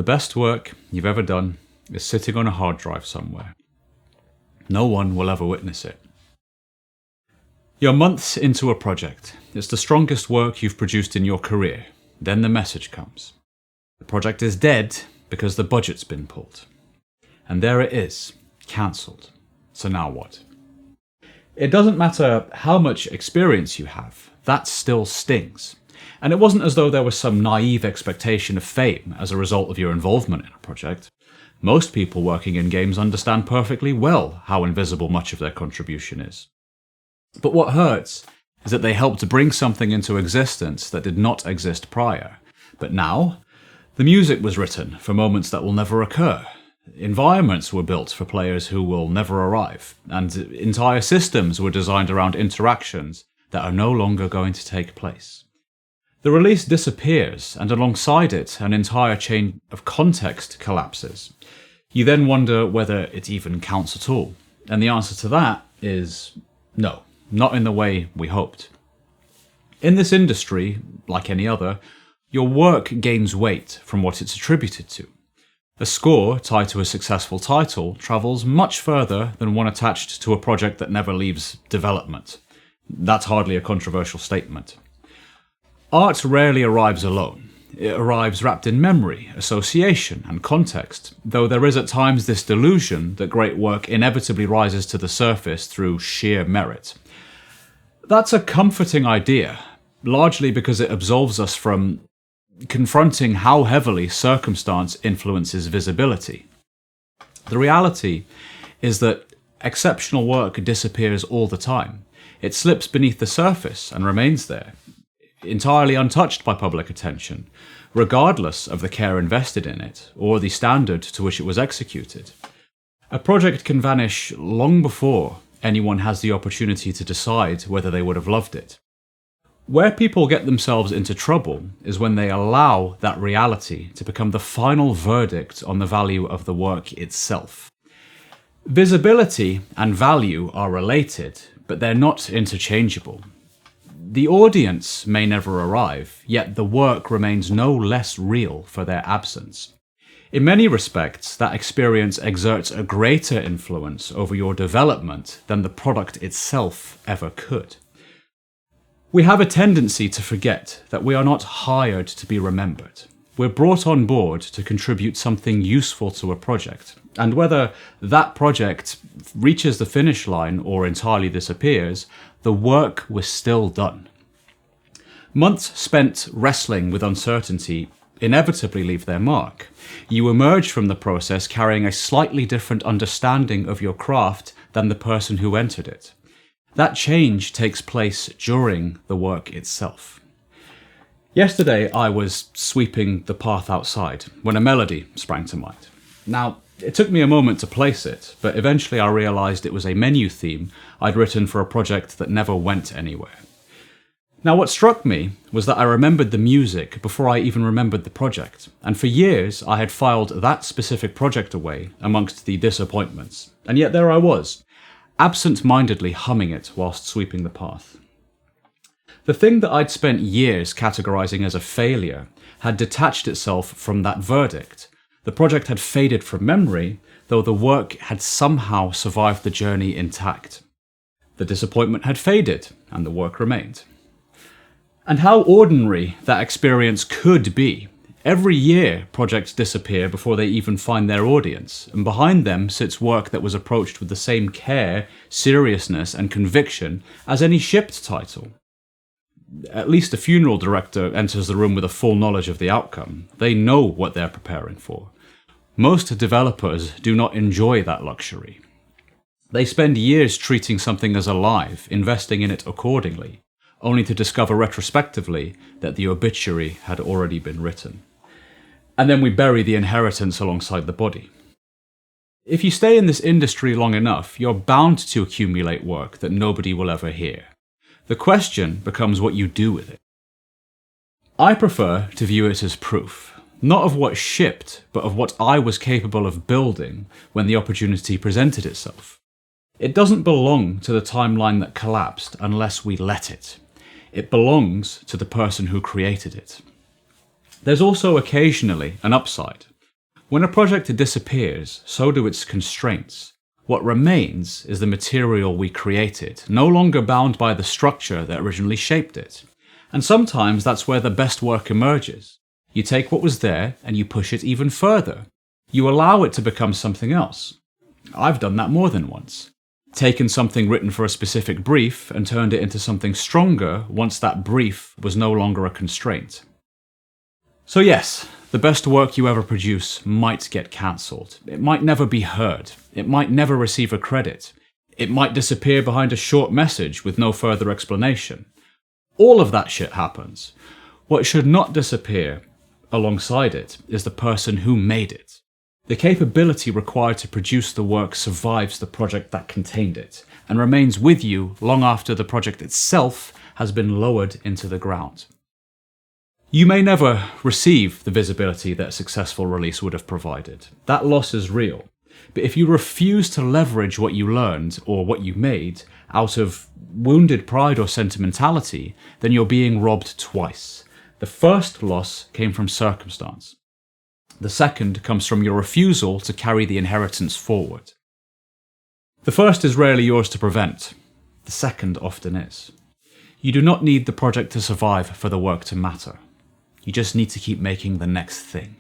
best work you've ever done is sitting on a hard drive somewhere. No one will ever witness it. You're months into a project. It's the strongest work you've produced in your career. Then the message comes. The project is dead because the budget's been pulled. And there it is, cancelled. So now what? It doesn't matter how much experience you have, that still stings. And it wasn't as though there was some naive expectation of fame as a result of your involvement in a project. Most people working in games understand perfectly well how invisible much of their contribution is. But what hurts is that they helped to bring something into existence that did not exist prior. But now, the music was written for moments that will never occur. Environments were built for players who will never arrive, and entire systems were designed around interactions that are no longer going to take place. The release disappears, and alongside it, an entire chain of context collapses. You then wonder whether it even counts at all, and the answer to that is no, not in the way we hoped. In this industry, like any other, your work gains weight from what it's attributed to. A score tied to a successful title travels much further than one attached to a project that never leaves development. That's hardly a controversial statement. Art rarely arrives alone. It arrives wrapped in memory, association, and context, though there is at times this delusion that great work inevitably rises to the surface through sheer merit. That's a comforting idea, largely because it absolves us from confronting how heavily circumstance influences visibility. The reality is that exceptional work disappears all the time. It slips beneath the surface and remains there, entirely untouched by public attention, regardless of the care invested in it or the standard to which it was executed. A project can vanish long before anyone has the opportunity to decide whether they would have loved it. Where people get themselves into trouble is when they allow that reality to become the final verdict on the value of the work itself. Visibility and value are related, but they're not interchangeable. The audience may never arrive, yet the work remains no less real for their absence. In many respects, that experience exerts a greater influence over your development than the product itself ever could. We have a tendency to forget that we are not hired to be remembered. We're brought on board to contribute something useful to a project, and whether that project reaches the finish line or entirely disappears, the work was still done. Months spent wrestling with uncertainty inevitably leave their mark. You emerge from the process carrying a slightly different understanding of your craft than the person who entered it. That change takes place during the work itself. Yesterday, I was sweeping the path outside when a melody sprang to mind. Now, it took me a moment to place it, but eventually I realized it was a menu theme I'd written for a project that never went anywhere. Now, what struck me was that I remembered the music before I even remembered the project, and for years I had filed that specific project away amongst the disappointments, and yet there I was, absent-mindedly humming it whilst sweeping the path. The thing that I'd spent years categorizing as a failure had detached itself from that verdict. The project had faded from memory, though the work had somehow survived the journey intact. The disappointment had faded, and the work remained. And how ordinary that experience could be. Every year, projects disappear before they even find their audience, and behind them sits work that was approached with the same care, seriousness, and conviction as any shipped title. At least a funeral director enters the room with a full knowledge of the outcome. They know what they're preparing for. Most developers do not enjoy that luxury. They spend years treating something as alive, investing in it accordingly, only to discover retrospectively that the obituary had already been written. And then we bury the inheritance alongside the body. If you stay in this industry long enough, you're bound to accumulate work that nobody will ever hear. The question becomes what you do with it. I prefer to view it as proof, not of what shipped, but of what I was capable of building when the opportunity presented itself. It doesn't belong to the timeline that collapsed unless we let it. It belongs to the person who created it. There's also occasionally an upside. When a project disappears, so do its constraints. What remains is the material we created, no longer bound by the structure that originally shaped it. And sometimes that's where the best work emerges. You take what was there and you push it even further. You allow it to become something else. I've done that more than once. Taken something written for a specific brief and turned it into something stronger once that brief was no longer a constraint. So yes, the best work you ever produce might get cancelled. It might never be heard. It might never receive a credit. It might disappear behind a short message with no further explanation. All of that shit happens. What should not disappear alongside it is the person who made it. The capability required to produce the work survives the project that contained it, and remains with you long after the project itself has been lowered into the ground. You may never receive the visibility that a successful release would have provided. That loss is real. But if you refuse to leverage what you learned or what you made out of wounded pride or sentimentality, then you're being robbed twice. The first loss came from circumstance. The second comes from your refusal to carry the inheritance forward. The first is rarely yours to prevent. The second often is. You do not need the project to survive for the work to matter. You just need to keep making the next thing.